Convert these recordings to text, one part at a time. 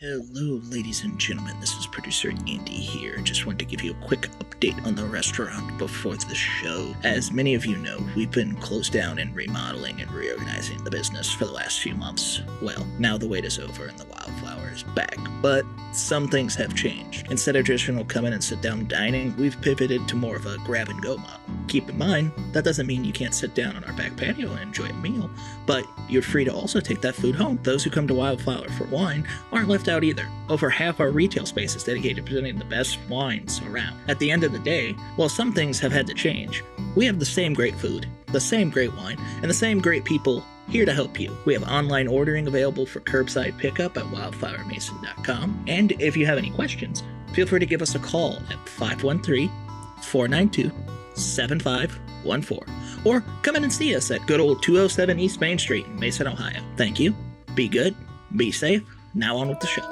Hello, ladies and gentlemen. This is producer Andy here. Just wanted to give you a quick update on the restaurant before the show. As many of you know, we've been closed down and remodeling and reorganizing the business for the last few months. Well, now the wait is over and the Wildflower is back. But some things have changed. Instead of traditional come in and sit down dining, we've pivoted to more of a grab and go model. Keep in mind, that doesn't mean you can't sit down on our back patio and enjoy a meal, but you're free to also take that food home. Those who come to Wildflower for wine aren't left out either. Over half our retail space is dedicated to presenting the best wines around. At the end of the day, while some things have had to change, we have the same great food, the same great wine, and the same great people here to help you. We have online ordering available for curbside pickup at wildflowermason.com. And if you have any questions, feel free to give us a call at 513-492-7514. Or come in and see us at good old 207 East Main Street in Mason, Ohio. Thank you. Be good. Be safe. Now on with the show.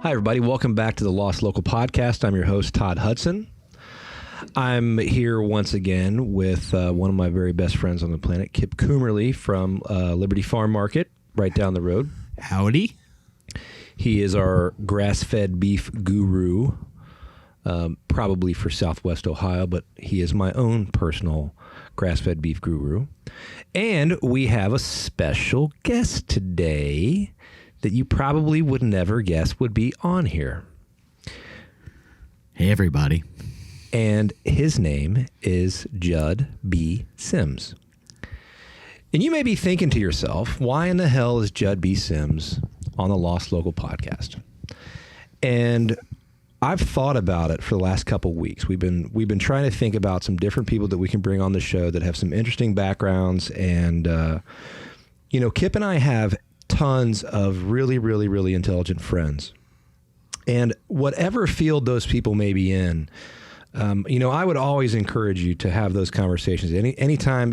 Hi, everybody. Welcome back to the Lost Local Podcast. I'm your host, Todd Hudson. I'm here once again with one of my very best friends on the planet, Kipp Coomerly from Liberty Farm Market right down the road. Howdy. He is our grass-fed beef guru, probably for Southwest Ohio, but he is my own personal grass-fed beef guru. And we have a special guest today that you probably would never guess would be on here. Hey, everybody. And his name is Jud B. Sims. And you may be thinking to yourself, why in the hell is Jud B. Sims on the Lost Local Podcast? And I've thought about it for the last couple weeks. We've been trying to think about some different people that we can bring on the show that have some interesting backgrounds. And, Kipp and I have tons of really, really, really intelligent friends. And whatever field those people may be in, I would always encourage you to have those conversations. Anytime,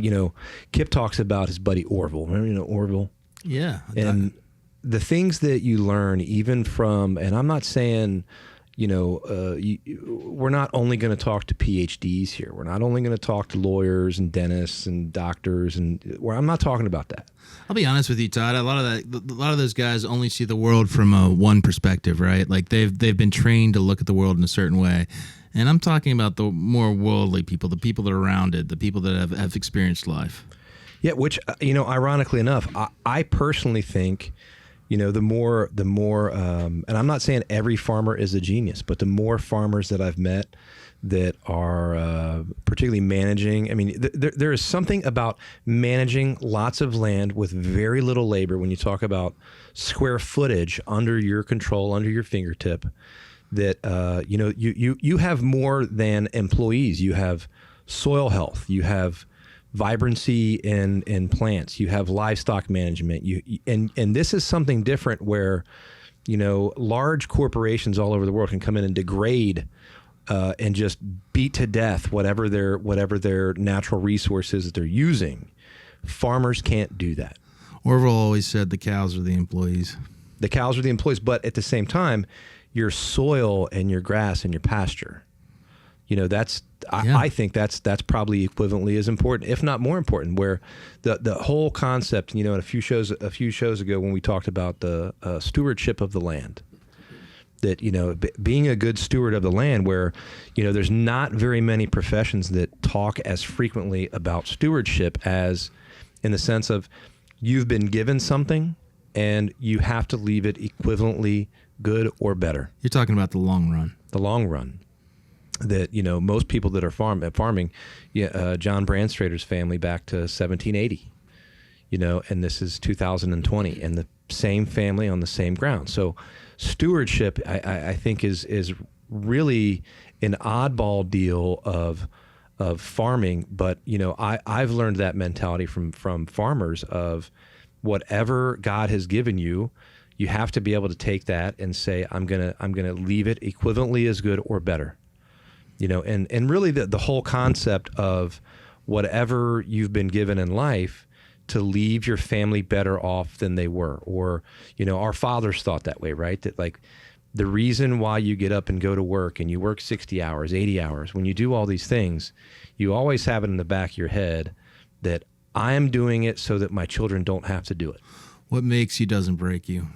Kipp talks about his buddy Orville. Remember, Orville? Yeah. And the things that you learn even from, and I'm not saying, we're not only going to talk to PhDs here. We're not only going to talk to lawyers and dentists and doctors, I'm not talking about that. I'll be honest with you, Todd. A lot of those guys only see the world from one perspective, right? Like they've been trained to look at the world in a certain way. And I'm talking about the more worldly people, the people that are around it, the people that have experienced life. Yeah, which, ironically enough, I personally think, the more, and I'm not saying every farmer is a genius, but the more farmers that I've met that are particularly managing, there is something about managing lots of land with very little labor when you talk about square footage under your control, under your fingertip, that, you have more than employees. You have soil health, you have vibrancy in plants, you have livestock management, and this is something different where, large corporations all over the world can come in and degrade and just beat to death whatever their natural resources that they're using. Farmers can't do that. Orville always said the cows are the employees. The cows are the employees, but at the same time, your soil and your grass and your pasture, I think that's probably equivalently as important, if not more important, where the whole concept, a few shows ago when we talked about the stewardship of the land, that, being a good steward of the land, where, there's not very many professions that talk as frequently about stewardship as in the sense of you've been given something and you have to leave it equivalently good or better. You're talking about the long run. The long run. That, most people that are farming, John Brandstrader's family back to 1780, and this is 2020, and the same family on the same ground. So stewardship, I think, is really an oddball deal of farming. But, I've learned that mentality from farmers of whatever God has given you, you have to be able to take that and say, I'm gonna leave it equivalently as good or better. And really the whole concept of whatever you've been given in life to leave your family better off than they were. Or, our fathers thought that way, right? That like the reason why you get up and go to work and you work 60 hours, 80 hours, when you do all these things, you always have it in the back of your head that I am doing it so that my children don't have to do it. What makes you doesn't break you.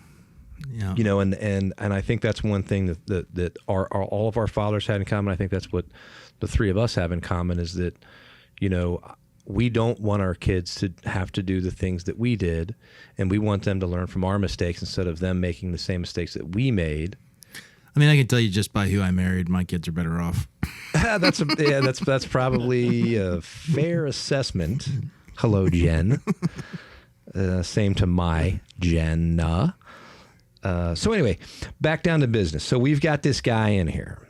Yeah. You know, and I think that's one thing that all of our fathers had in common. I think that's what the three of us have in common is that, you know, we don't want our kids to have to do the things that we did, and we want them to learn from our mistakes instead of them making the same mistakes that we made. I mean, I can tell you just by who I married, my kids are better off. That's probably a fair assessment. Hello, Jen. Same to my Jenna. So anyway, back down to business. So we've got this guy in here,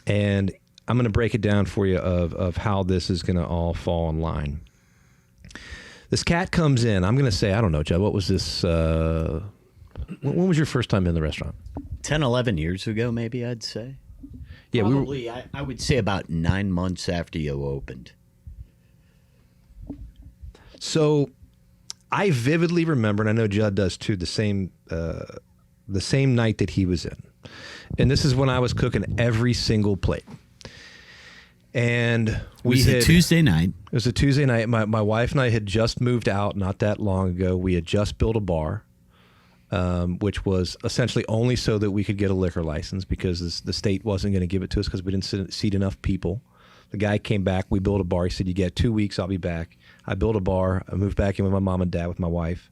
and I'm going to break it down for you of how this is going to all fall in line. This cat comes in. I'm going to say, I don't know, Jud, what was this? When was your first time in the restaurant? 10, 11 years ago, maybe I'd say. Yeah, Probably, I would say about 9 months after you opened. So I vividly remember, and I know Jud does too, the same night that he was in. And this is when I was cooking every single plate. And was a Tuesday night. It was a Tuesday night. My wife and I had just moved out not that long ago. We had just built a bar, which was essentially only so that we could get a liquor license because the state wasn't going to give it to us because we didn't seat enough people. The guy came back. We built a bar. He said, you get 2 weeks, I'll be back. I built a bar. I moved back in with my mom and dad with my wife.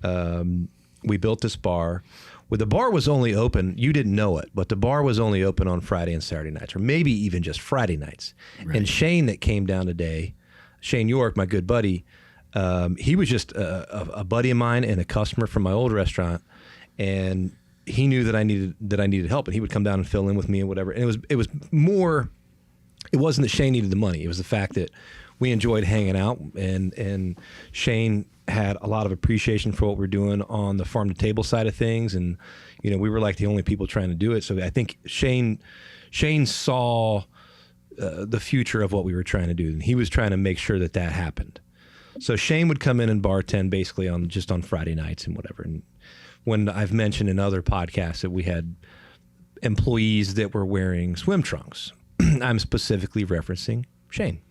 We built this bar. Well, the bar was only open, you didn't know it, but the bar was only open on Friday and Saturday nights, or maybe even just Friday nights. Right. And Shane that came down today, Shane York, my good buddy, he was just a buddy of mine and a customer from my old restaurant, and he knew that I needed help, and he would come down and fill in with me and whatever. And it was more, it wasn't that Shane needed the money, it was the fact that we enjoyed hanging out, and Shane had a lot of appreciation for what we're doing on the farm to table side of things, and you know we were like the only people trying to do it. So I think Shane saw the future of what we were trying to do, and he was trying to make sure that happened. So Shane would come in and bartend basically on Friday nights and whatever. And when I've mentioned in other podcasts that we had employees that were wearing swim trunks, I'm specifically referencing Shane.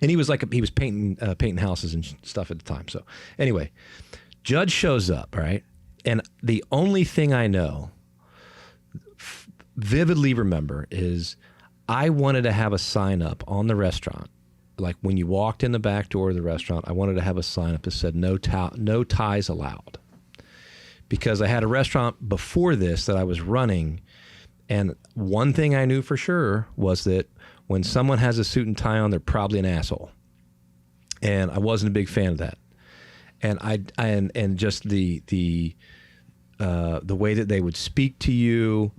And he was painting houses and stuff at the time. So anyway, Jud shows up, right? And the only thing I know, vividly remember, is I wanted to have a sign up on the restaurant. Like when you walked in the back door of the restaurant, I wanted to have a sign up that said no ties allowed. Because I had a restaurant before this that I was running, and one thing I knew for sure was that when someone has a suit and tie on, they're probably an asshole. And I wasn't a big fan of that. And just the way that they would speak to you,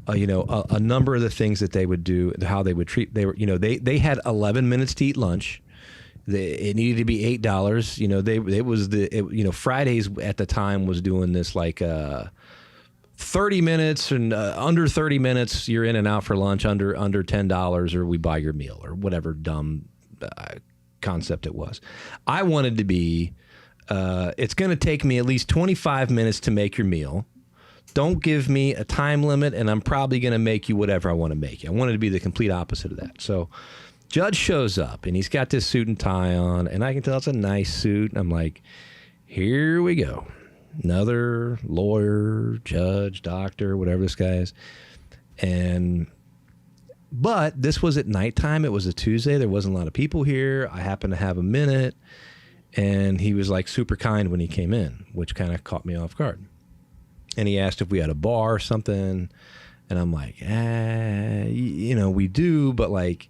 a number of the things that they would do, how they would treat, they had 11 minutes to eat lunch. It needed to be $8. Fridays at the time was doing this like 30 minutes and under 30 minutes, you're in and out for lunch, under $10, or we buy your meal, or whatever dumb concept it was. I wanted to be, it's going to take me at least 25 minutes to make your meal. Don't give me a time limit, and I'm probably going to make you whatever I want to make you. I wanted to be the complete opposite of that. So Jud shows up, and he's got this suit and tie on, and I can tell it's a nice suit. And I'm like, here we go. Another lawyer, judge, doctor, whatever this guy is. But this was at nighttime. It was a Tuesday. There wasn't a lot of people here. I happened to have a minute, and he was like super kind when he came in, which kind of caught me off guard. And he asked if we had a bar or something, and I'm like, we do, but like,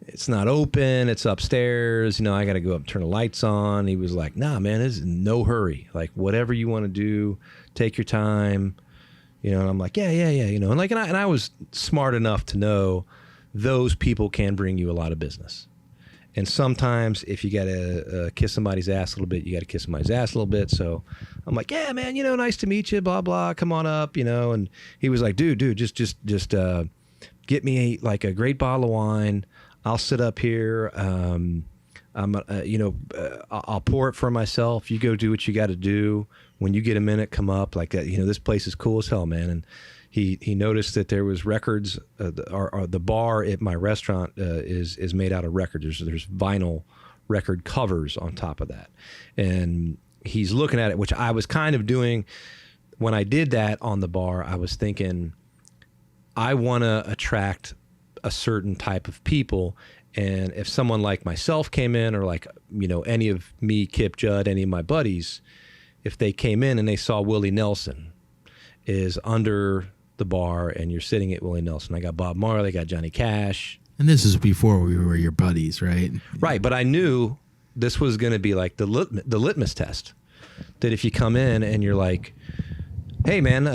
it's not open, it's upstairs, I got to go up and turn the lights on. He was like, nah, man, this is no hurry. Like, whatever you want to do, take your time. And I'm like, yeah. And I was smart enough to know those people can bring you a lot of business. And sometimes if you got to kiss somebody's ass a little bit, you got to kiss somebody's ass a little bit. So I'm like, yeah, man, nice to meet you, blah, blah, come on up, And he was like, dude, just get me a great bottle of wine. I'll sit up here. I'll pour it for myself. You go do what you got to do. When you get a minute, come up like that. This place is cool as hell, man. And he noticed that there was records. The bar at my restaurant is made out of records. There's vinyl record covers on top of that, and he's looking at it, which I was kind of doing when I did that on the bar. I was thinking, I want to attract a certain type of people. And if someone like myself came in, or like, any of me, Kipp, Jud, any of my buddies, if they came in and they saw Willie Nelson is under the bar and you're sitting at Willie Nelson, I got Bob Marley, I got Johnny Cash. And this is before we were your buddies, right? Right. But I knew this was going to be like the litmus test, that if you come in and you're like, hey, man,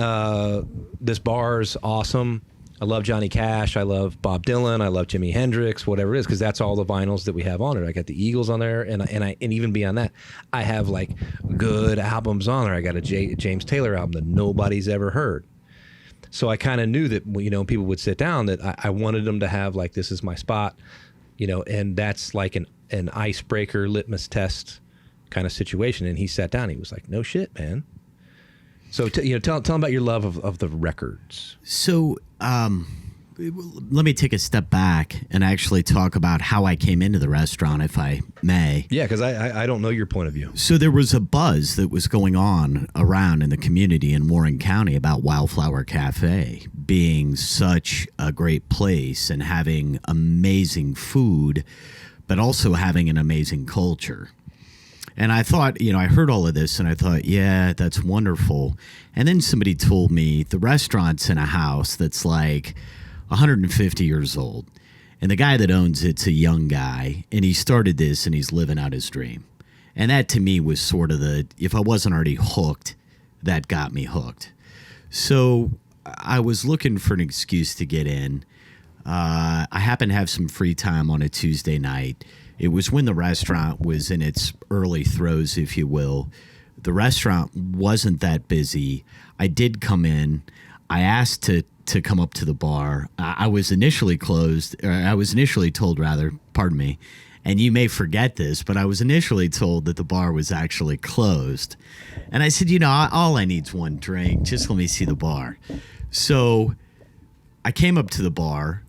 this bar's awesome. I love Johnny Cash. I love Bob Dylan. I love Jimi Hendrix, whatever it is, because that's all the vinyls that we have on it. I got the Eagles on there, and even beyond that, I have like good albums on there. I got a James Taylor album that nobody's ever heard. So I kind of knew that, people would sit down, that I wanted them to have like, this is my spot, and that's like an icebreaker litmus test kind of situation. And he sat down. He was like, no shit, man. So, tell them about your love of the records. So, let me take a step back and actually talk about how I came into the restaurant, if I may. Yeah, because I don't know your point of view. So there was a buzz that was going on around in the community in Warren County about Wildflower Cafe being such a great place and having amazing food, but also having an amazing culture. And I thought, I heard all of this and I thought, yeah, that's wonderful. And then somebody told me the restaurant's in a house that's like 150 years old. And the guy that owns it's a young guy, and he started this and he's living out his dream. And that to me was sort of if I wasn't already hooked, that got me hooked. So I was looking for an excuse to get in. I happened to have some free time on a Tuesday night. It was when the restaurant was in its early throes, if you will. The restaurant wasn't that busy. I did come in. I asked to come up to the bar. I was initially told, pardon me, and you may forget this, but I was initially told that the bar was actually closed. And I said, all I need is one drink. Just let me see the bar. So I came up to the bar.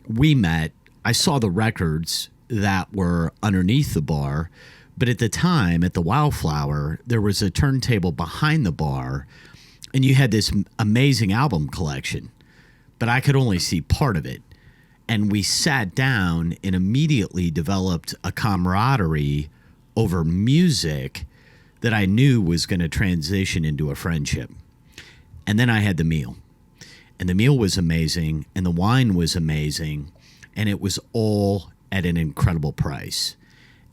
We met. I saw the records that were underneath the bar. But at the time, at the Wildflower, there was a turntable behind the bar, and you had this amazing album collection. But I could only see part of it. And we sat down and immediately developed a camaraderie over music that I knew was going to transition into a friendship. And then I had the meal. And the meal was amazing, and the wine was amazing, and it was all at an incredible price.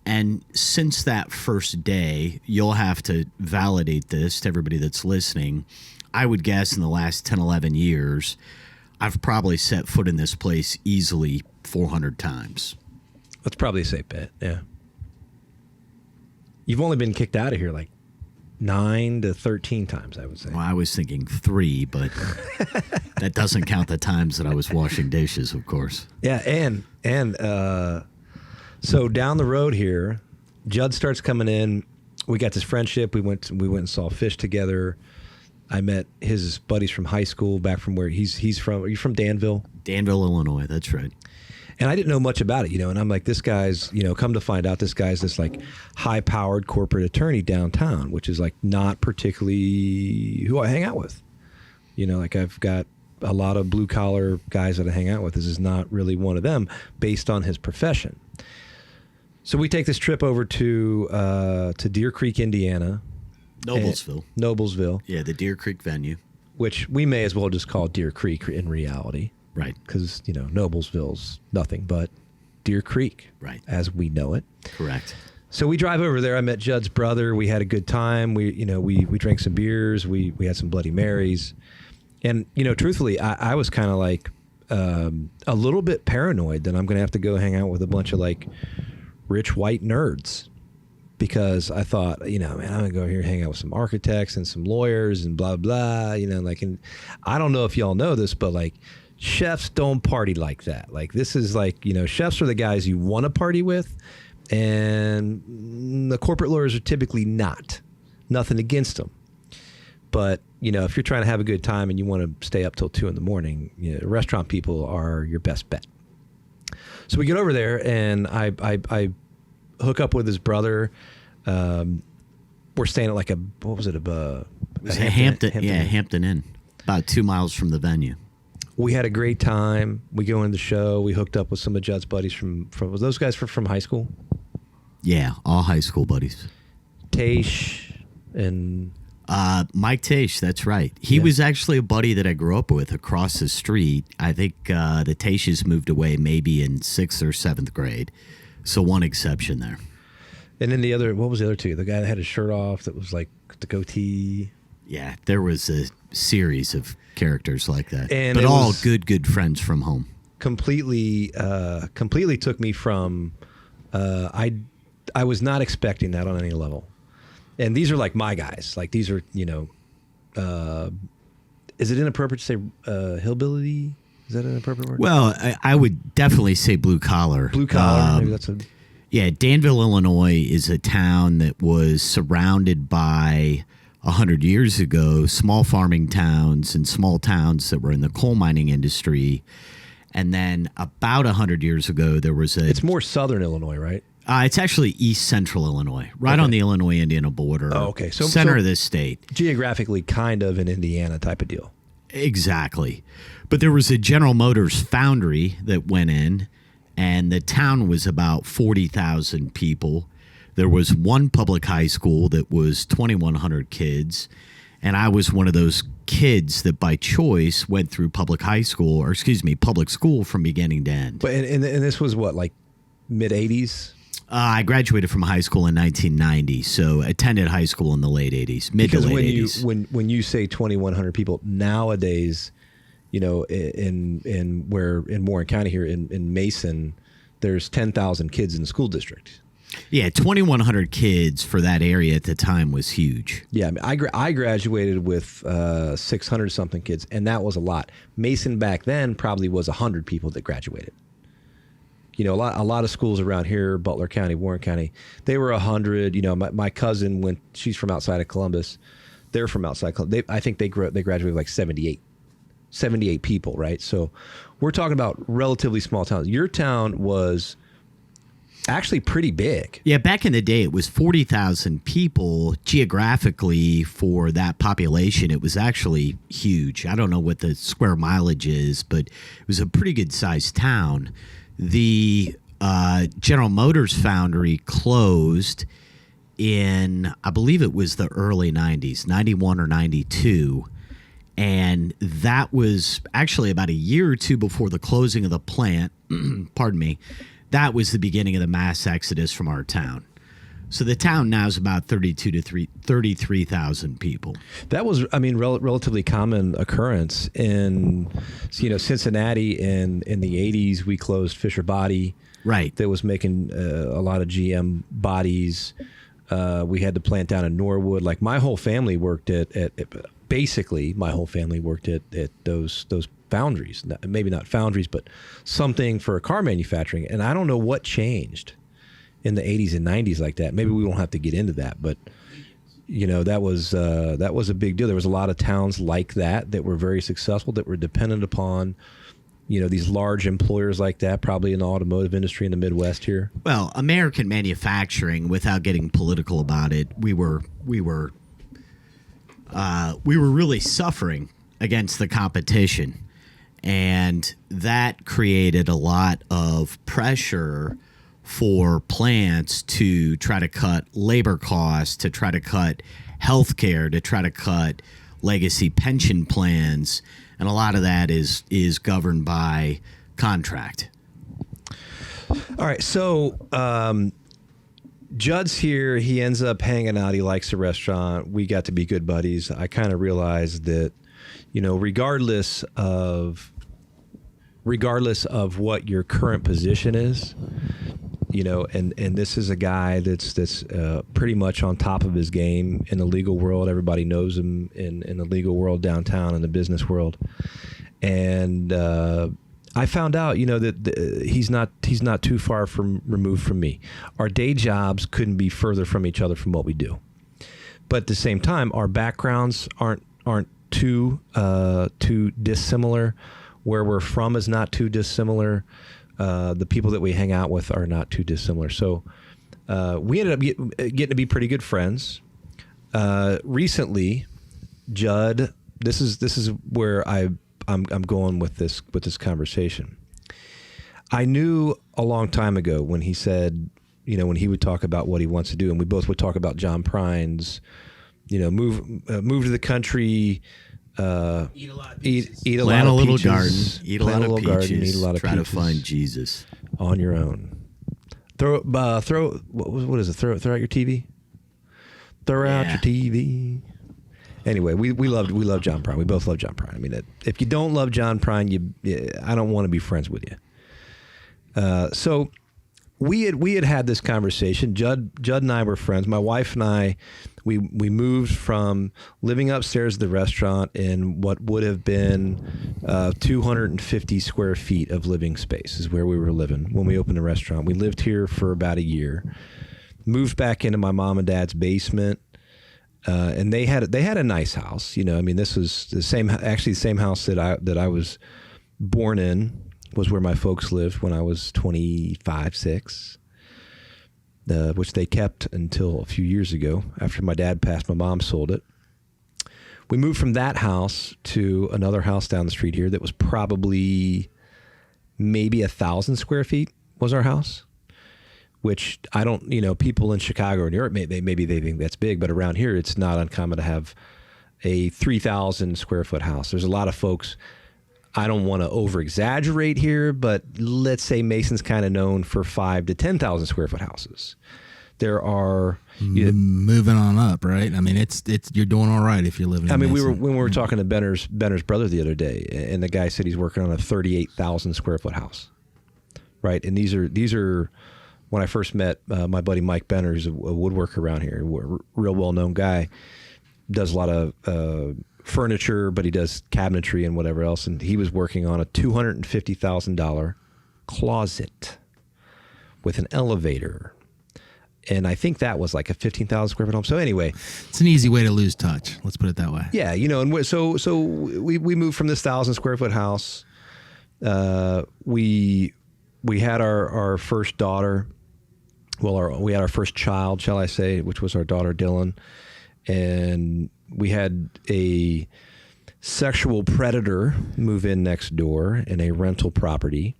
And since that first day, you'll have to validate this to everybody that's listening. I would guess in the last 10, 11 years, I've probably set foot in this place easily 400 times. That's probably a safe bet, yeah. You've only been kicked out of here like 9 to 13 times, I would say. Well, I was thinking 3, but that doesn't count the times that I was washing dishes, of course. Yeah, and so down the road here, Jud starts coming in. We got this friendship. We went and saw fish together. I met his buddies from high school, back from where he's from. Are you from Danville? Danville, Illinois. That's right. And I didn't know much about it, and I'm like, this guy's, come to find out, this guy's this like high-powered corporate attorney downtown, which is like not particularly who I hang out with. Like I've got a lot of blue-collar guys that I hang out with. This is not really one of them based on his profession. So we take this trip over to Deer Creek, Indiana. Noblesville. Yeah, the Deer Creek venue. Which we may as well just call Deer Creek in reality. Right. Because, Noblesville's nothing but Deer Creek. Right. As we know it. Correct. So we drive over there. I met Jud's brother. We had a good time. We drank some beers. We had some Bloody Marys. And, truthfully, I was kind of like a little bit paranoid that I'm going to have to go hang out with a bunch of like rich white nerds. Because I thought, man, I'm going to go here and hang out with some architects and some lawyers and blah, blah, and I don't know if y'all know this, but like chefs don't party like that. Like this is like, chefs are the guys you want to party with. And the corporate lawyers are typically not. Nothing against them. But, if you're trying to have a good time and you want to stay up till 2 a.m, restaurant people are your best bet. So we get over there, and I hook up with his brother. We're staying at like a Hampton Inn, about 2 miles from the venue. We had a great time. We go into the show. We hooked up with some of Jud's buddies from was those guys from high school? Yeah, all high school buddies. Taish and Mike Taish, that's right. He was actually a buddy that I grew up with across the street. I think the Taishes moved away maybe in 6th or 7th grade. So one exception there. And then what was the other two? The guy that had his shirt off that was like the goatee. Yeah, there was a series of characters like that. And but all good friends from home. Completely took me from, I was not expecting that on any level. And these are like my guys. Like these are, is it inappropriate to say hillbilly? Is that an inappropriate word? Well, I would definitely say blue collar. Blue collar, maybe that's a... Yeah, Danville, Illinois is a town that was surrounded by, 100 years ago, small farming towns and small towns that were in the coal mining industry. And then about 100 years ago, there was It's more southern Illinois, right? It's actually east central Illinois, right on the Illinois-Indiana border. Oh, okay. So center of this state. Geographically kind of an Indiana type of deal. Exactly. But there was a General Motors foundry that went in, and the town was about 40,000 people. There was one public high school that was 2,100 kids, and I was one of those kids that by choice went through public school from beginning to end. But and this was what, like mid-'80s? I graduated from high school in 1990, so attended high school in the late 80s, mid to late 80s. When you say 2,100 people, nowadays, in Warren County here, in Mason, there's 10,000 kids in the school district. Yeah, 2,100 kids for that area at the time was huge. Yeah, I graduated with 600 something kids, and that was a lot. Mason back then probably was 100 people that graduated. A lot of schools around here, Butler County, Warren County, they were 100. My cousin she's from outside of Columbus. They're from outside Columbus. I think they graduated like 78 people, right? So we're talking about relatively small towns. Your town was actually pretty big. Yeah, back in the day, it was 40,000 people. Geographically, for that population, it was actually huge. I don't know what the square mileage is, but it was a pretty good-sized town. The General Motors foundry closed in, I believe it was the early 90s, 91 or 92. And that was actually about a year or two before the closing of the plant. Pardon me. That was the beginning of the mass exodus from our town. So the town now is about 33,000 people. That was, relatively common occurrence in, Cincinnati in the 80s. We closed Fisher Body. Right. That was making a lot of GM bodies. We had the plant down in Norwood. Like my whole family worked basically my whole family worked at those foundries. Maybe not foundries, but something for car manufacturing. And I don't know what changed in the 80s and 90s like that. Maybe we won't have to get into that, but that was a big deal. There was a lot of towns like that were very successful, that were dependent upon these large employers like that, probably in the automotive industry in the Midwest here. Well, American manufacturing, without getting political about it, we were really suffering against the competition, and that created a lot of pressure for plants to try to cut labor costs, to try to cut health care, to try to cut legacy pension plans. And a lot of that is governed by contract. All right. So Jud's here. He ends up hanging out. He likes the restaurant. We got to be good buddies. I kind of realized that, regardless of what your current position is, and this is a guy that's pretty much on top of his game in the legal world. Everybody knows him in the legal world downtown, in the business world. And I found out, that he's not too far removed from me. Our day jobs couldn't be further from each other from what we do. But at the same time, our backgrounds aren't too dissimilar. Where we're from is not too dissimilar. The people that we hang out with are not too dissimilar. So we ended up getting to be pretty good friends. Recently, Jud, this is where I'm going with this conversation. I knew a long time ago when he said, when he would talk about what he wants to do, and we both would talk about John Prine's, move to the country, eat a lot of peaches. Eat a Plant lot a of little peaches, garden, eat a lot of peaches, garden, eat a lot of try peaches to find Jesus on your own. Throw what is it? Throw out your TV. Throw out your TV. Anyway, we love John Prine. We both love John Prine. I mean, if you don't love John Prine, I don't want to be friends with you. So we had this conversation. Jud and I were friends. My wife and I, we moved from living upstairs at the restaurant in what would have been 250 square feet of living space is where we were living when we opened the restaurant. We lived here for about a year. Moved back into my mom and dad's basement. And they had a nice house, I mean, this was the same house that I was born in was where my folks lived when I was 25, 6, which they kept until a few years ago. After my dad passed, my mom sold it. We moved from that house to another house down the street here that was probably maybe 1,000 square feet was our house. Which I don't, people in Chicago or New York, maybe they think that's big, but around here it's not uncommon to have a 3,000 square foot house. There's a lot of folks, I don't want to over exaggerate here, but let's say Mason's kind of known for 5,000 to 10,000 square foot houses. There are moving on up, right? I mean, it's you're doing all right if you're living. When we were talking to Benner's brother the other day, and the guy said he's working on a 38,000 square foot house, right? And these are. When I first met my buddy Mike Benner, who's a woodworker around here, a real well-known guy, does a lot of furniture, but he does cabinetry and whatever else. And he was working on a $250,000 closet with an elevator. And I think that was like a 15,000 square foot home. So anyway, it's an easy way to lose touch. Let's put it that way. Yeah, and so we moved from this 1,000 square foot house. We had our first daughter. Well, we had our first child, shall I say, which was our daughter Dylan, and we had a sexual predator move in next door in a rental property,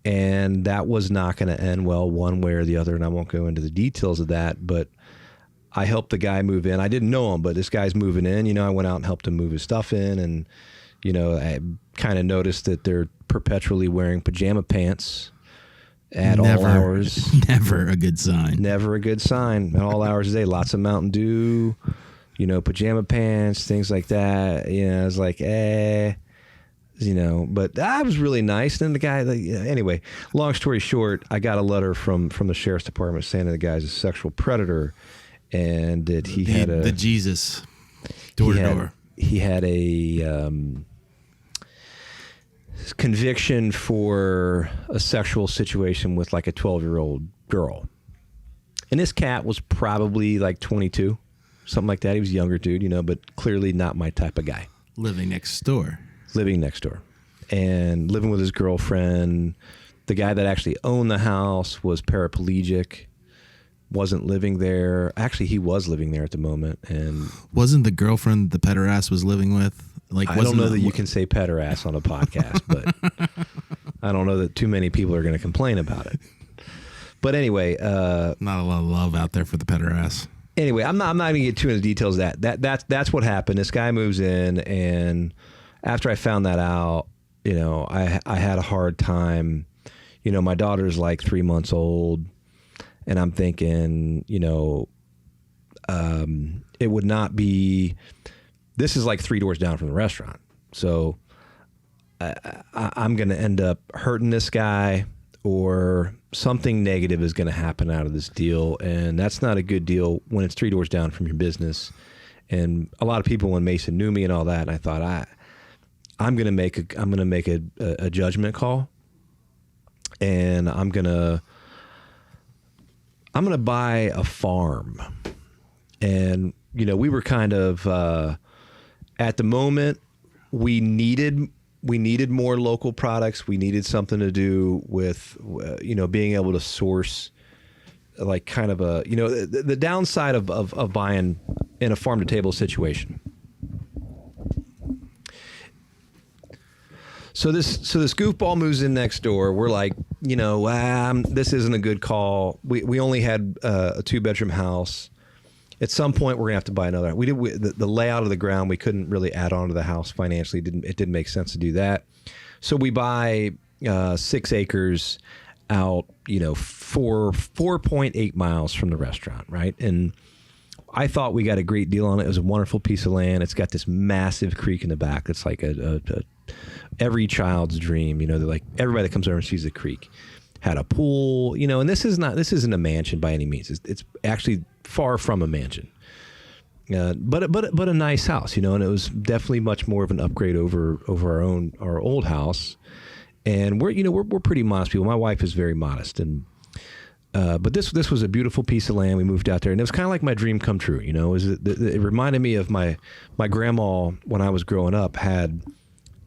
and that was not going to end well one way or the other, and I won't go into the details of that, but I helped the guy move in. I didn't know him, but this guy's moving in. I went out and helped him move his stuff in, and I kind of noticed that they're perpetually wearing pajama pants at all hours. Never a good sign. Never a good sign at all hours of the day. Lots of Mountain Dew, pajama pants, things like that. I was like, but that was really nice. And then the guy, anyway, long story short, I got a letter from the sheriff's department saying that the guy's a sexual predator and that he had the Jesus door to door. He had a conviction for a sexual situation with like a 12-year-old girl. And this cat was probably like 22, something like that. He was a younger dude, but clearly not my type of guy. Living next door. And living with his girlfriend. The guy that actually owned the house was paraplegic, wasn't living there. Actually, he was living there at the moment. And wasn't the girlfriend the pederast was living with? I don't know that you can say pederast on a podcast, but I don't know that too many people are going to complain about it. But anyway, not a lot of love out there for the pederast. Anyway, I'm not going to get too into details of that. That's what happened. This guy moves in, and after I found that out, I had a hard time. My daughter's like 3 months old, and I'm thinking, it would not be. This is like 3 doors down from the restaurant. So I'm going to end up hurting this guy, or something negative is going to happen out of this deal. And that's not a good deal when it's 3 doors down from your business. And a lot of people, when Mason knew me and all that, and I thought, I'm gonna make a judgment call, and I'm gonna buy a farm. And we were kind of at the moment we needed more local products. We needed something to do with being able to source, like kind of the downside of buying in a farm to table situation. So this goofball moves in next door. We're like, this isn't a good call. We only had a 2-bedroom house. At some point, we're gonna have to buy another. The layout of the ground, we couldn't really add on to the house financially. It didn't make sense to do that. So we buy 6 acres out, 4.8 miles from the restaurant, right? And I thought we got a great deal on it. It was a wonderful piece of land. It's got this massive creek in the back. It's like every child's dream. They're like, everybody that comes over and sees the creek. Had a pool, and this isn't a mansion by any means. It's actually far from a mansion, but a nice house, and it was definitely much more of an upgrade over our old house. And we're pretty modest people. My wife is very modest, and but this was a beautiful piece of land. We moved out there, and it was kind of like my dream come true. It reminded me of my grandma when I was growing up had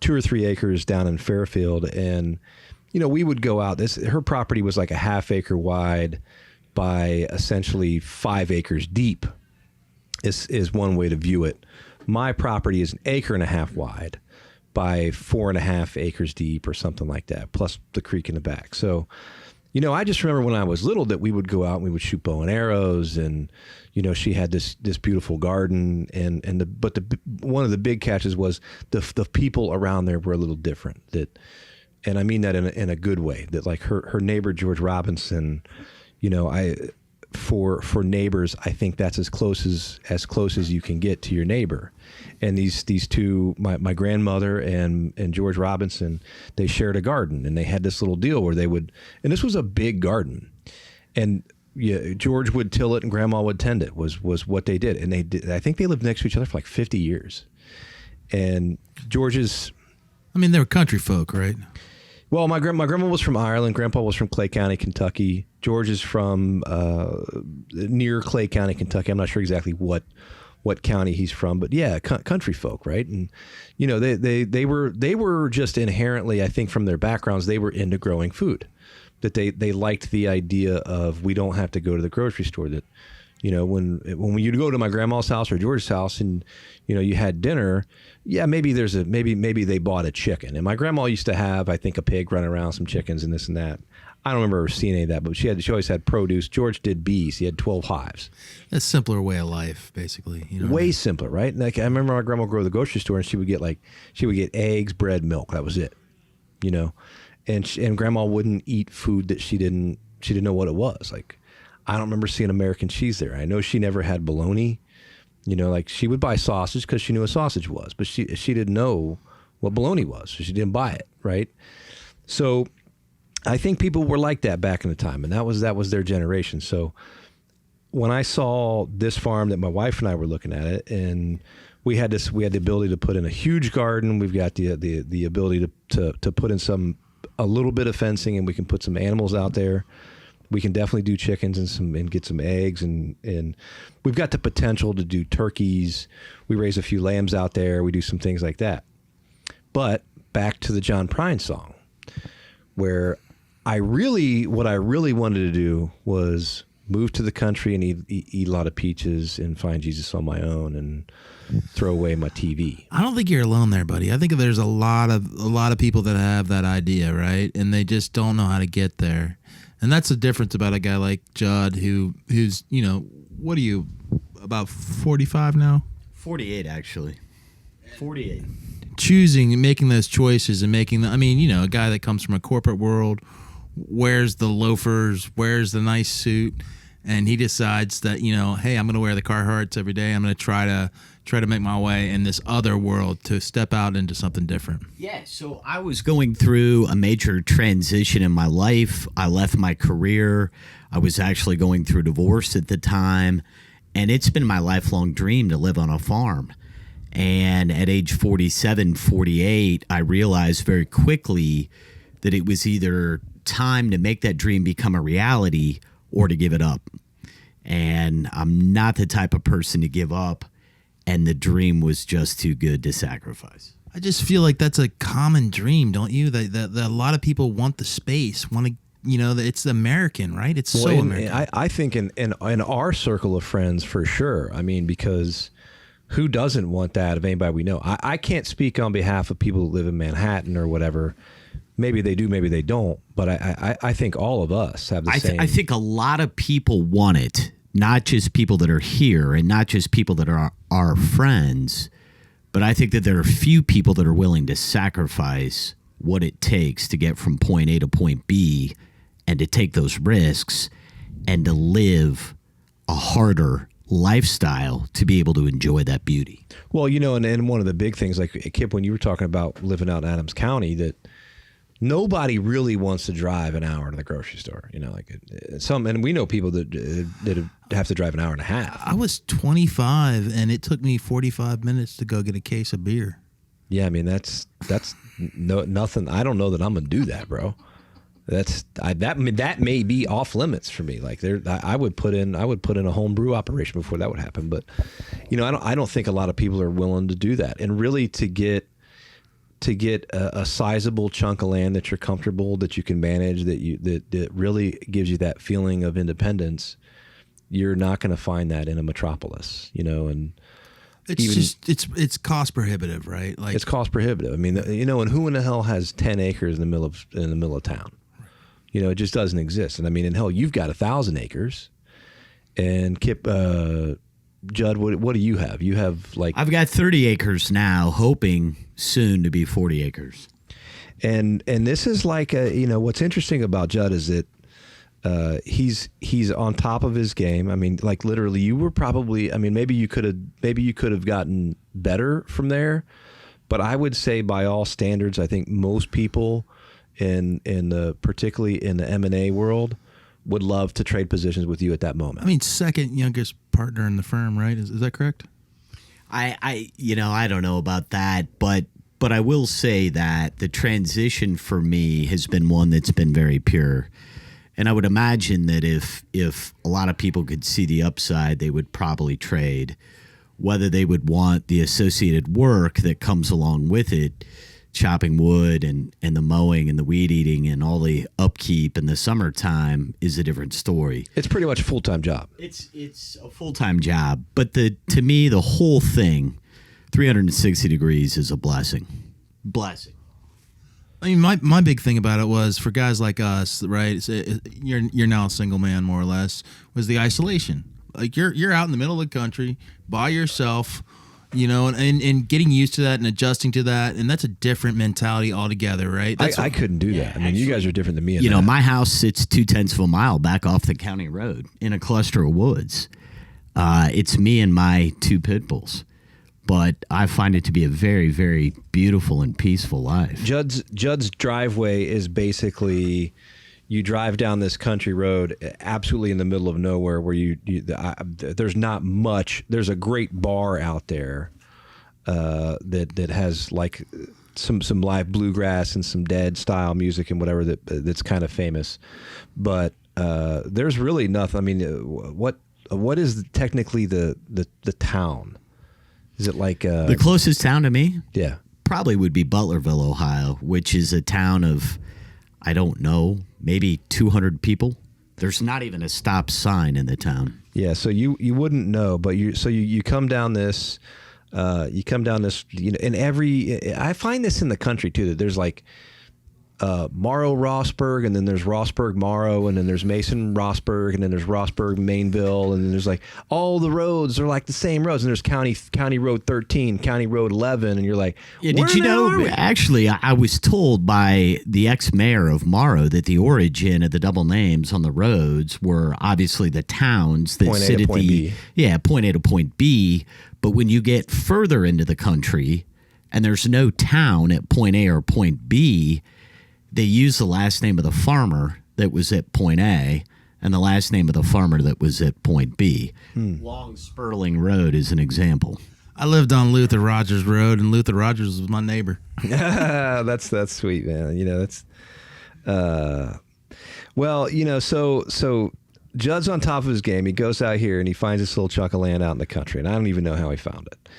2 or 3 acres down in Fairfield, and we would go out. Her property was like a half acre wide by essentially 5 acres deep. Is one way to view it. My property is 1.5 acres wide by 4.5 acres deep or something like that, plus the creek in the back. So, I just remember when I was little that we would go out and we would shoot bow and arrows, and she had this beautiful garden, but one of the big catches was the people around there were a little different. And I mean that in a good way. That like her neighbor George Robinson, for neighbors, I think that's as close as you can get to your neighbor. And these two, my grandmother and George Robinson, they shared a garden, and they had this little deal where they would, and this was a big garden, and George would till it and Grandma would tend it was what they did. And I think they lived next to each other for like 50 years. And George's, they were country folk, right? Well, my grandma was from Ireland. Grandpa was from Clay County, Kentucky. George is from near Clay County, Kentucky. I'm not sure exactly what county he's from, but yeah, country folk, right? And they were just inherently, I think, from their backgrounds, they were into growing food. That they liked the idea of we don't have to go to the grocery store. That when you go to my grandma's house or George's house and you had dinner, yeah, maybe maybe they bought a chicken. And my grandma used to have, I think, a pig running around, some chickens and this and that. I don't remember seeing any of that, but she always had produce. George did bees. He had 12 hives. A simpler way of life, basically. Way simpler, right? Like I remember my grandma would go to the grocery store and she would get eggs, bread, milk. That was it. And grandma wouldn't eat food that she didn't know what it was. Like I don't remember seeing American cheese there. I know she never had bologna. Like she would buy sausage because she knew what sausage was, but she didn't know what bologna was, so she didn't buy it, right? So I think people were like that back in the time, and that was their generation. So when I saw this farm that my wife and I were looking at it, and we had the ability to put in a huge garden. We've got the ability to put in a little bit of fencing, and we can put some animals out there. We can definitely do chickens and get some eggs, and we've got the potential to do turkeys. We raise a few lambs out there. We do some things like that. But back to the John Prine song, where what I really wanted to do was move to the country and eat a lot of peaches and find Jesus on my own and throw away my TV. I don't think you're alone there, buddy. I think there's a lot of people that have that idea, right? And they just don't know how to get there. And that's the difference about a guy like Jud, who's what are you, about 45 now? 48, actually. 48. Choosing and making those choices and a guy that comes from a corporate world, wears the loafers, wears the nice suit, and he decides that, hey, I'm going to wear the Carhartts every day. I'm going to try to make my way in this other world, to step out into something different. Yeah, so I was going through a major transition in my life. I left my career. I was actually going through divorce at the time, and it's been my lifelong dream to live on a farm. And at age 47, 48, I realized very quickly that it was either time to make that dream become a reality or to give it up. And I'm not the type of person to give up, and the dream was just too good to sacrifice. I just feel like that's a common dream, don't you? That a lot of people want the space, want to, it's American, right? It's so American. I think in our circle of friends, for sure. I mean, because who doesn't want that of anybody we know? I can't speak on behalf of people who live in Manhattan or whatever. Maybe they do, maybe they don't. But I think all of us have the same. I think a lot of people want it, not just people that are here and not just people that are our friends. But I think that there are few people that are willing to sacrifice what it takes to get from point A to point B and to take those risks and to live a harder lifestyle to be able to enjoy that beauty. Well, and one of the big things, like Kipp, when you were talking about living out in Adams County, that nobody really wants to drive an hour to the grocery store. And we know people that have to drive an hour and a half. I was 25 and it took me 45 minutes to go get a case of beer. Yeah, I mean that's nothing. I don't know that I'm gonna do that, bro. That may be off limits for me. Like I would put in a home brew operation before that would happen. But I don't think a lot of people are willing to do that. And really to get a sizable chunk of land that you're comfortable, that you can manage, that really gives you that feeling of independence, you're not going to find that in a metropolis, and it's cost prohibitive, right? Like it's cost prohibitive. I mean, and who in the hell has 10 acres in the middle of town? It just doesn't exist. And I mean, in hell, you've got 1,000 acres. And Kipp, Jud, what do you have? You have I've got 30 acres now, hoping soon to be 40 acres. And this is what's interesting about Jud is that he's on top of his game. I mean, like literally, you were probably. I mean, maybe you could have gotten better from there, but I would say by all standards, I think most people particularly in the M&A world would love to trade positions with you at that moment. I mean, second youngest partner in the firm, right? Is that correct? I don't know about that, but I will say that the transition for me has been one that's been very pure. And I would imagine that if a lot of people could see the upside, they would probably trade. Whether they would want the associated work that comes along with it, chopping wood and the mowing and the weed eating and all the upkeep in the summertime, is a different story. It's pretty much a full-time job. It's a full-time job. But to me, the whole thing, 360 degrees, is a blessing. Blessing. I mean, my big thing about it was for guys like us, right? You're now a single man, more or less. Was the isolation? Like you're out in the middle of the country by yourself, and getting used to that and adjusting to that, and that's a different mentality altogether, right? I couldn't do that. I mean, you guys are different than me. My house sits 0.2 of a mile back off the county road in a cluster of woods. It's me and my 2 pit bulls. But I find it to be a very, very beautiful and peaceful life. Jud's driveway is basically, you drive down this country road absolutely in the middle of nowhere where there's not much. There's a great bar out there that has like some live bluegrass and some Dead style music and whatever that's kind of famous. But there's really nothing. I mean, what is technically the town? Is it like the closest town to me? Yeah, probably would be Butlerville, Ohio, which is a town of, I don't know, maybe 200 people. There's not even a stop sign in the town. Yeah, so you wouldn't know, but you come down this, and I find this in the country too, that there's like Morrow Rossburg, and then there's Rossburg Morrow, and then there's Mason Rossburg, and then there's Rossburg Mainville, and then there's like all the roads are like the same roads, and there's County Road 13, County Road 11, and you're like, yeah, did you know? Actually, I was told by the ex-mayor of Morrow that the origin of the double names on the roads were obviously the towns that point sit A to at point the B. Point A to point B. But when you get further into the country, and there's no town at point A or point B, they use the last name of the farmer that was at point A and the last name of the farmer that was at point B. Long Sperling Road is an example. I lived on Luther Rogers Road, and Luther Rogers was my neighbor. That's sweet, man. You know, that's well, you know, so Jud's on top of his game. He goes out here and he finds this little chunk of land out in the country, and I don't even know how he found it.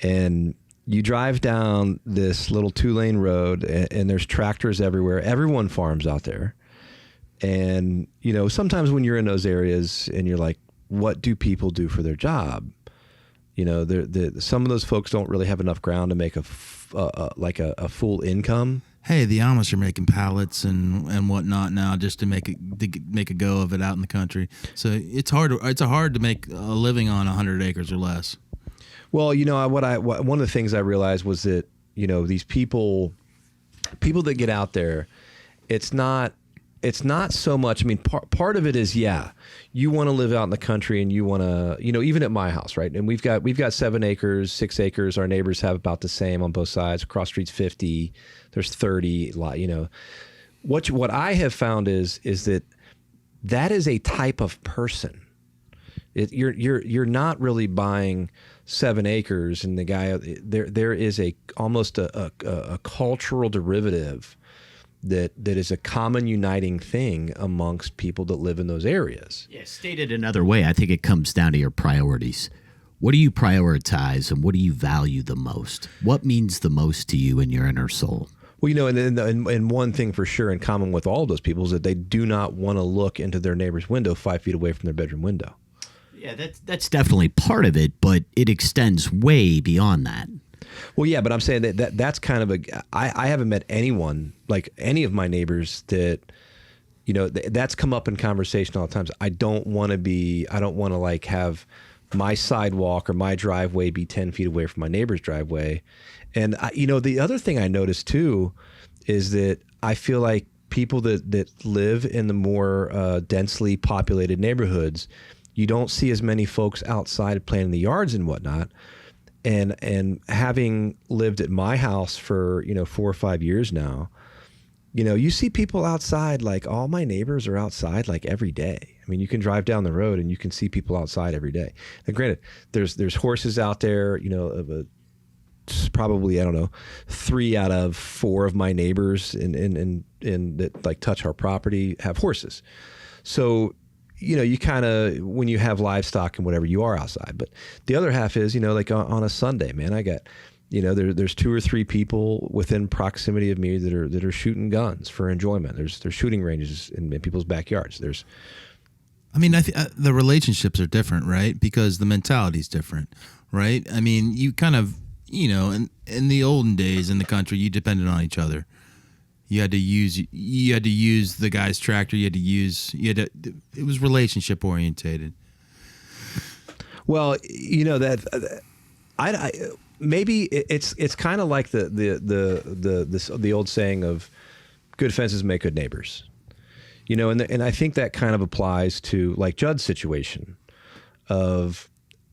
And you drive down this little 2-lane road, and there's tractors everywhere. Everyone farms out there. And, you know, sometimes when you're in those areas and you're like, what do people do for their job? You know, some of those folks don't really have enough ground to make a full income. Hey, the Amish are making pallets and whatnot now just to make a go of it out in the country. So it's hard to make a living on 100 acres or less. Well, you know, one of the things I realized was that, you know, these people that get out there, it's not so much. I mean, part of it is, yeah, you want to live out in the country, and you want to, you know, even at my house, right? And we've got 7 acres, 6 acres. Our neighbors have about the same on both sides. Cross street's 50. There's 30. You know, what I have found is that is a type of person. You're not really buying 7 acres, and the guy there is almost a cultural derivative that is a common uniting thing amongst people that live in those areas. Yeah, stated another way, I think it comes down to your priorities. What do you prioritize, and what do you value the most? What means the most to you in your inner soul? Well, you know, and one thing for sure in common with all of those people is that they do not want to look into their neighbor's window 5 feet away from their bedroom window. Yeah, that's definitely part of it, but it extends way beyond that. Well, yeah, but I'm saying that's kind of I haven't met anyone, like any of my neighbors, that, you know, that's come up in conversation all the time. I don't want to like have my sidewalk or my driveway be 10 feet away from my neighbor's driveway. And you know, the other thing I noticed too is that I feel like people that live in the more densely populated neighborhoods, you don't see as many folks outside playing in the yards and whatnot. And having lived at my house for, you know, 4 or 5 years now, you know, you see people outside, like all my neighbors are outside like every day. I mean, you can drive down the road and you can see people outside every day. And granted, there's horses out there, you know, probably, I don't know, 3 out of 4 of my neighbors in that like touch our property have horses. So, you know, you kind of, when you have livestock and whatever, you are outside. But the other half is, you know, like on a Sunday, man, I got, you know, there's 2 or 3 people within proximity of me that are shooting guns for enjoyment. There's shooting ranges in people's backyards. I mean, the relationships are different, right? Because the mentality's different, right? I mean, you kind of, you know, in the olden days in the country, you depended on each other. You had to use the guy's tractor. It was relationship orientated. Well, you know, that I maybe it's kind of like the old saying of good fences make good neighbors. You know, and I think that kind of applies to like Jud's situation of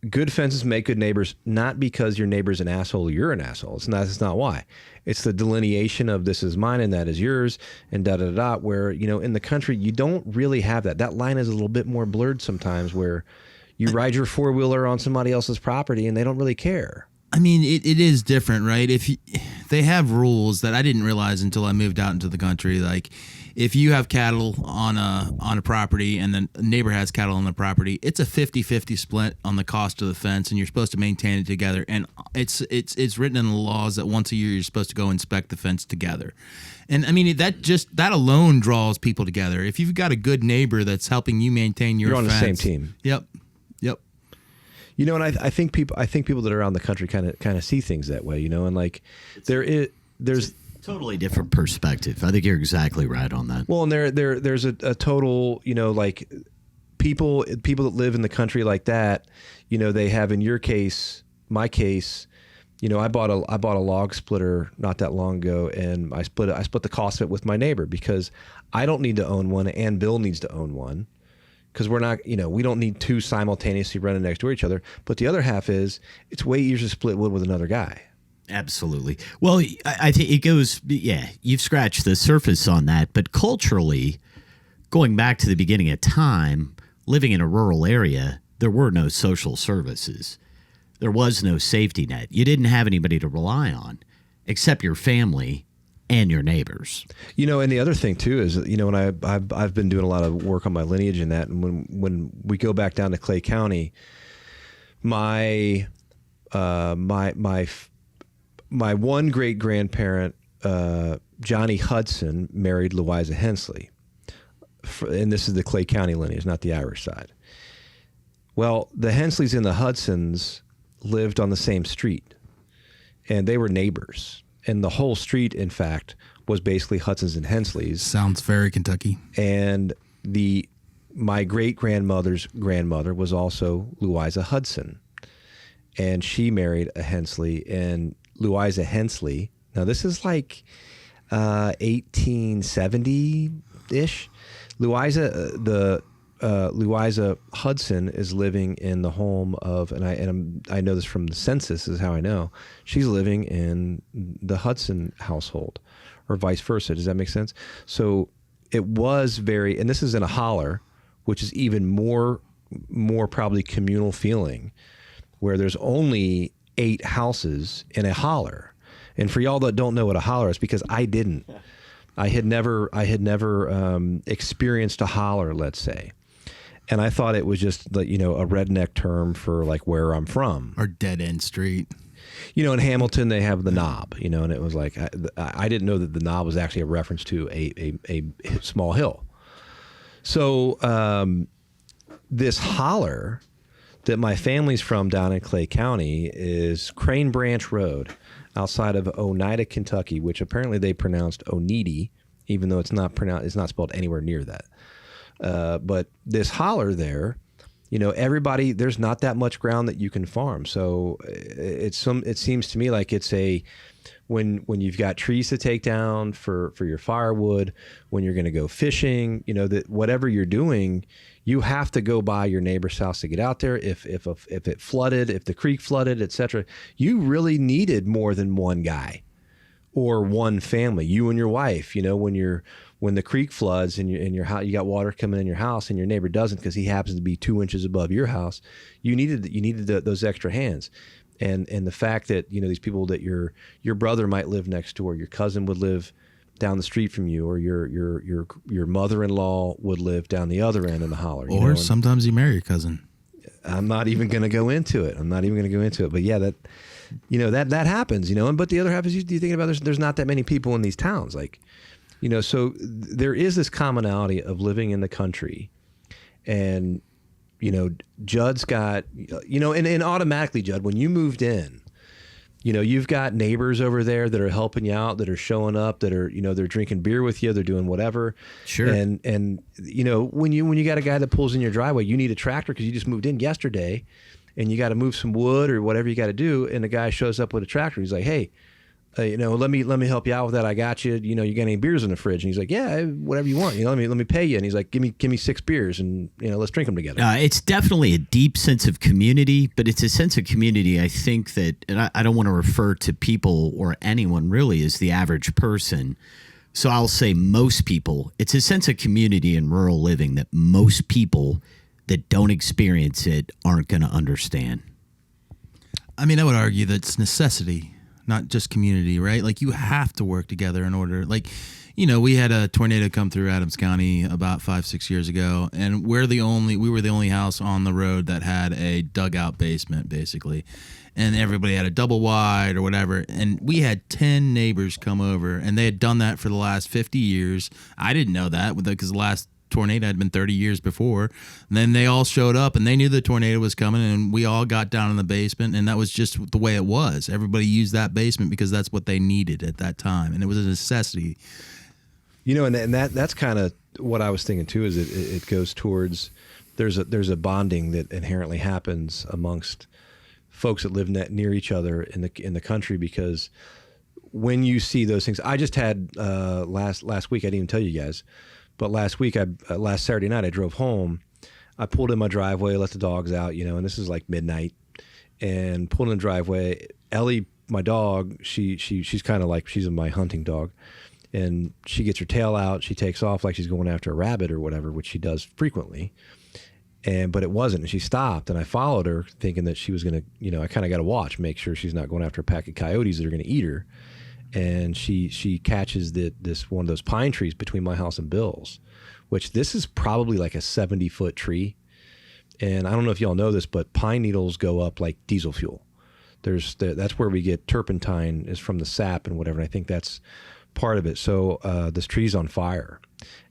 good fences make good neighbors, not because your neighbor's an asshole or you're an asshole. That's not why. It's the delineation of this is mine and that is yours and da-da-da-da, where, you know, in the country, you don't really have that. That line is a little bit more blurred sometimes, where you ride your 4-wheeler on somebody else's property and they don't really care. I mean, it is different, right? They have rules that I didn't realize until I moved out into the country. Like, if you have cattle on a property and then a neighbor has cattle on the property, it's a 50-50 split on the cost of the fence, and you're supposed to maintain it together. And it's written in the laws that once a year you're supposed to go inspect the fence together. And I mean, that alone draws people together. If you've got a good neighbor that's helping you maintain your fence, you're on fence, the same team. Yep. You know, and I think people that are around the country kind of see things that way. You know, and like there's totally different perspective. I think you're exactly right on that. Well, and there's a total, you know, like people that live in the country like that, you know, they have, in your case, my case, you know, I bought a log splitter not that long ago, and I split the cost of it with my neighbor because I don't need to own one and Bill needs to own one. Because we're not, you know, we don't need 2 simultaneously running next to each other. But the other half is, it's way easier to split wood with another guy. Absolutely. Well, I think it goes, yeah, you've scratched the surface on that. But culturally, going back to the beginning of time, living in a rural area, there were no social services. There was no safety net. You didn't have anybody to rely on except your family and your neighbors. You know, and the other thing too is, you know, when I've been doing a lot of work on my lineage and that, and when we go back down to Clay County, my one great grandparent, Johnny Hudson, married Louisa Hensley, and this is the Clay County lineage, not the Irish side. Well, the Hensleys and the Hudsons lived on the same street, and they were neighbors. And the whole street, in fact, was basically Hudson's and Hensleys. Sounds very Kentucky. And my great-grandmother's grandmother was also Louisa Hudson. And she married a Hensley. And Louisa Hensley, now this is like 1870-ish. Louisa Hudson is living in the home of, I know this from the census, is how I know, she's living in the Hudson household, or vice versa. Does that make sense? So it was and this is in a holler, which is even more probably communal feeling, where there's only 8 houses in a holler. And for y'all that don't know what a holler is, because I didn't, I had never experienced a holler, let's say. And I thought it was just a redneck term for like where I'm from. Or dead end street. You know, in Hamilton they have the knob, you know, and it was like, I didn't know that the knob was actually a reference to a small hill. So this holler that my family's from down in Clay County is Crane Branch Road outside of Oneida, Kentucky, which apparently they pronounced Oneida, even though it's not spelled anywhere near that. But this holler there, you know, everybody, there's not that much ground that you can farm. So it seems to me like it's when you've got trees to take down for your firewood, when you're going to go fishing, you know, that whatever you're doing, you have to go by your neighbor's house to get out there. If it flooded, if the creek flooded, etc., you really needed more than one guy or one family, you and your wife, you know, when the creek floods and your house, you got water coming in your house and your neighbor doesn't because he happens to be 2 inches above your house, you needed those extra hands. And the fact that, you know, these people that your brother might live next door, your cousin would live down the street from you, or your mother-in-law would live down the other end of the holler. Or sometimes you marry your cousin. I'm not even going to go into it. But yeah, that, you know, that happens, you know. But the other half is you thinking about there's not that many people in these towns, like, you know, so there is this commonality of living in the country. And, you know, Jud's got, you know, and automatically, Jud, when you moved in, you know, you've got neighbors over there that are helping you out, that are showing up, that are, you know, they're drinking beer with you, they're doing whatever. Sure. And you know, when you got a guy that pulls in your driveway, you need a tractor because you just moved in yesterday and you got to move some wood or whatever you got to do. And the guy shows up with a tractor. He's like, hey, you know, let me help you out with that. I got you. You know, you got any beers in the fridge? And he's like, yeah, whatever you want. You know, let me pay you. And he's like, give me 6 beers, and you know, let's drink them together. It's definitely a deep sense of community, but it's a sense of community. I think that, and I don't want to refer to people or anyone really as the average person. So I'll say most people. It's a sense of community in rural living that most people that don't experience it aren't going to understand. I mean, I would argue that it's necessity, not just community, right? Like, you have to work together in order. Like, you know, we had a tornado come through Adams County about 5-6 years ago, and we were the only house on the road that had a dugout basement, basically. And everybody had a double wide or whatever. And we had 10 neighbors come over, and they had done that for the last 50 years. I didn't know that because the last tornado had been 30 years before. And then they all showed up, and they knew the tornado was coming, and we all got down in the basement, and that was just the way it was. Everybody used that basement because that's what they needed at that time, and it was a necessity. You know, and that's kind of what I was thinking too. Is it goes towards there's a bonding that inherently happens amongst folks that live near each other in the country, because when you see those things, I just had last week, I didn't even tell you guys. But last week, last Saturday night, I drove home. I pulled in my driveway, let the dogs out, you know, and this is like midnight, and pulled in the driveway. Ellie, my dog, she's kind of like, she's my hunting dog, and she gets her tail out. She takes off like she's going after a rabbit or whatever, which she does frequently. But it wasn't, and she stopped, and I followed her thinking that she was going to, I kind of got to watch, make sure she's not going after a pack of coyotes that are going to eat her. And she catches this one of those pine trees between my house and Bill's, which this is probably like a 70-foot tree. And I don't know if y'all know this, but pine needles go up like diesel fuel. That's where we get turpentine, is from the sap and whatever. And I think that's part of it. So this tree's on fire,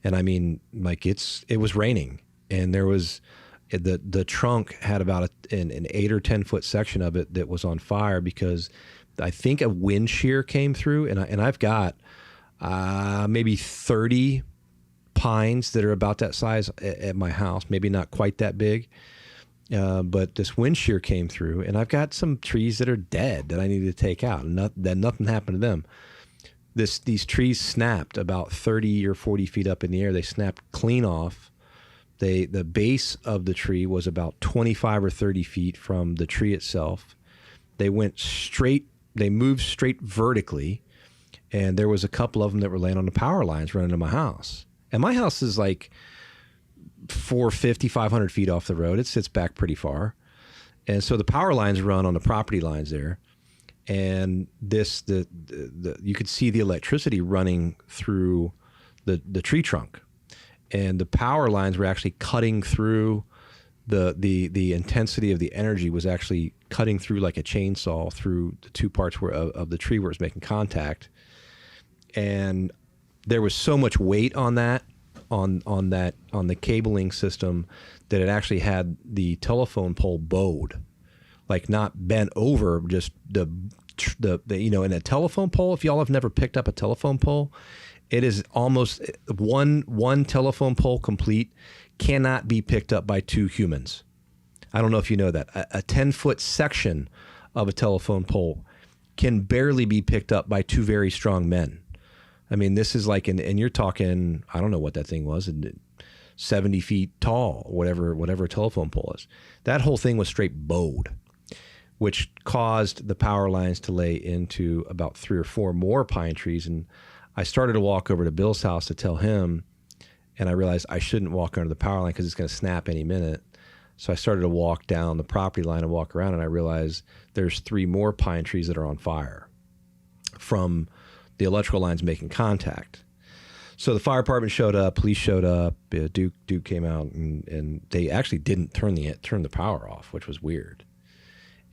and I mean, like it was raining, and there was the trunk had about an 8 or 10 foot section of it that was on fire because I think a wind shear came through, and I've got maybe 30 pines that are about that size at my house, maybe not quite that big. But this wind shear came through, and I've got some trees that are dead that I need to take out, and nothing happened to them. These trees snapped about 30 or 40 feet up in the air. They snapped clean off. The base of the tree was about 25 or 30 feet from the tree itself. They went straight. They moved straight vertically, and there was a couple of them that were laying on the power lines running to my house. And my house is like 450, 500 feet off the road. It sits back pretty far. And so the power lines run on the property lines there. And you could see the electricity running through the tree trunk. And the power lines were actually cutting through the intensity of the energy was actually cutting through like a chainsaw through the two parts of the tree where it was making contact. And there was so much weight on that, on the cabling system, that it actually had the telephone pole bowed, like not bent over, just the in a telephone pole. If y'all have never picked up a telephone pole, it is almost one telephone pole complete cannot be picked up by two humans. I don't know if you know that. A 10-foot section of a telephone pole can barely be picked up by two very strong men. I mean, this is like, and you're talking, I don't know what that thing was, 70 feet tall, whatever a telephone pole is. That whole thing was straight bowed, which caused the power lines to lay into about 3 or 4 more pine trees. And I started to walk over to Bill's house to tell him, and I realized I shouldn't walk under the power line because it's going to snap any minute. So I started to walk down the property line and walk around, and I realized there's 3 more pine trees that are on fire from the electrical lines making contact. So the fire department showed up, police showed up, Duke came out, and they actually didn't turn the power off, which was weird.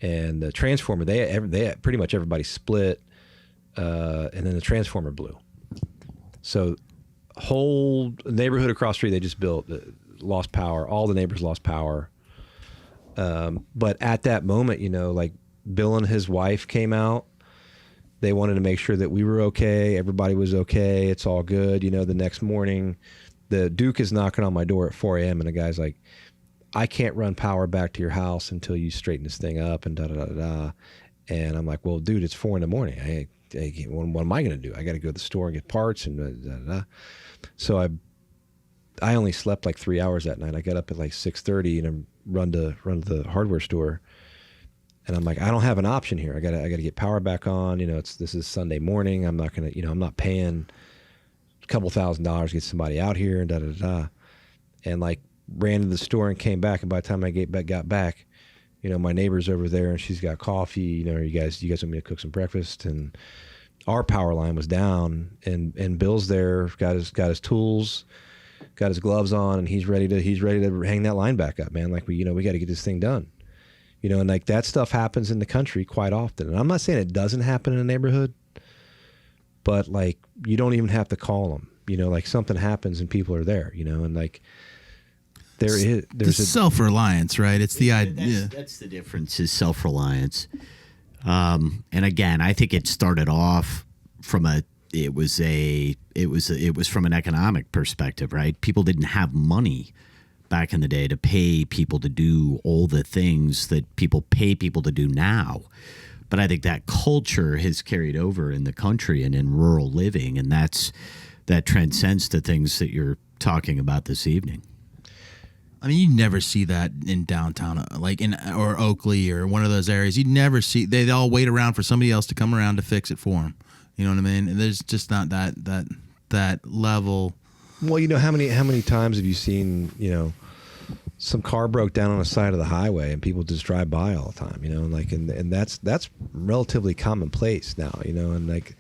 And the transformer, they had pretty much everybody split, and then the transformer blew. So whole neighborhood across the street they just built lost power. All the neighbors lost power. But at that moment, like Bill and his wife came out. They wanted to make sure that we were okay. Everybody was okay. It's all good. The next morning, the Duke is knocking on my door at 4 a.m. and the guy's like, I can't run power back to your house until you straighten this thing up and da-da-da-da-da. And I'm like, well, dude, it's 4 a.m. What am I going to do? I got to go to the store and get parts and da-da-da-da. So I only slept like 3 hours that night. I got up at like 6:30 and I run to the hardware store. And I'm like, I don't have an option here. I gotta get power back on. This is Sunday morning. I'm not gonna, I'm not paying a couple $1,000 to get somebody out here and da-da-da-da. And like ran to the store and came back. And by the time I got back, my neighbor's over there and she's got coffee. You guys want me to cook some breakfast? And our power line was down, and Bill's there, got his tools, got his gloves on, and he's ready to hang that line back up, man. Like we got to get this thing done. And like that stuff happens in the country quite often. And I'm not saying it doesn't happen in a neighborhood, but like you don't even have to call them. Like something happens and people are there. And like there's self-reliance, right? It's the idea. That's the difference, is self-reliance. And again, I think it started off from it was from an economic perspective, right? People didn't have money back in the day to pay people to do all the things that people pay people to do now. But I think that culture has carried over in the country and in rural living, and that transcends the things that you're talking about this evening. I mean, you never see that in downtown, like or Oakley or one of those areas. You never see, they all wait around for somebody else to come around to fix it for them. You know what I mean? And there's just not that level. Well, how many times have you seen, some car broke down on the side of the highway and people just drive by all the time, and that's relatively commonplace now, and like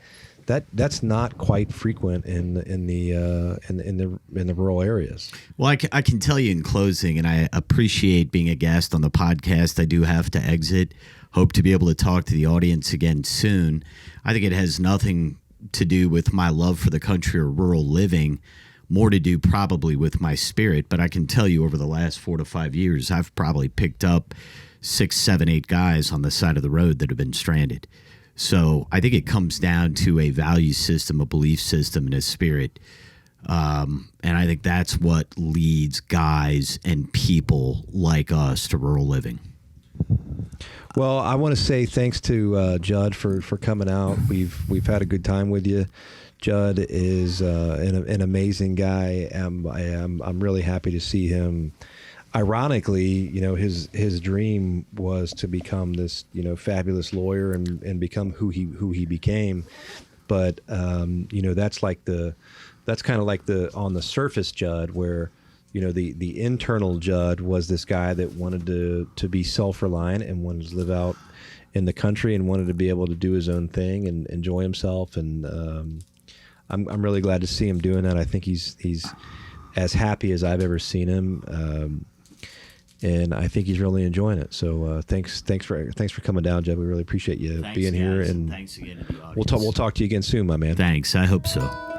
that's not quite frequent in the rural areas. Well, I can tell you in closing, and I appreciate being a guest on the podcast. I do have to exit. Hope to be able to talk to the audience again soon. I think it has nothing to do with my love for the country or rural living, more to do probably with my spirit. But I can tell you over the last 4 to 5 years, I've probably picked up 6, 7, 8 guys on the side of the road that have been stranded. So I think it comes down to a value system, a belief system, and a spirit. And I think that's what leads guys and people like us to rural living. Well, I want to say thanks to Jud for coming out. We've had a good time with you. Jud is an amazing guy. I'm really happy to see him. Ironically, his dream was to become this fabulous lawyer and become who he became. But that's kind of like the on the surface Jud, where the internal Jud was this guy that wanted to be self-reliant and wanted to live out in the country and wanted to be able to do his own thing and enjoy himself. And I'm really glad to see him doing that. I think he's as happy as I've ever seen him. And I think he's really enjoying it. So thanks for coming down, Jud. We really appreciate you being here. And thanks again to the audience. We'll talk to you again soon, my man. Thanks. I hope so.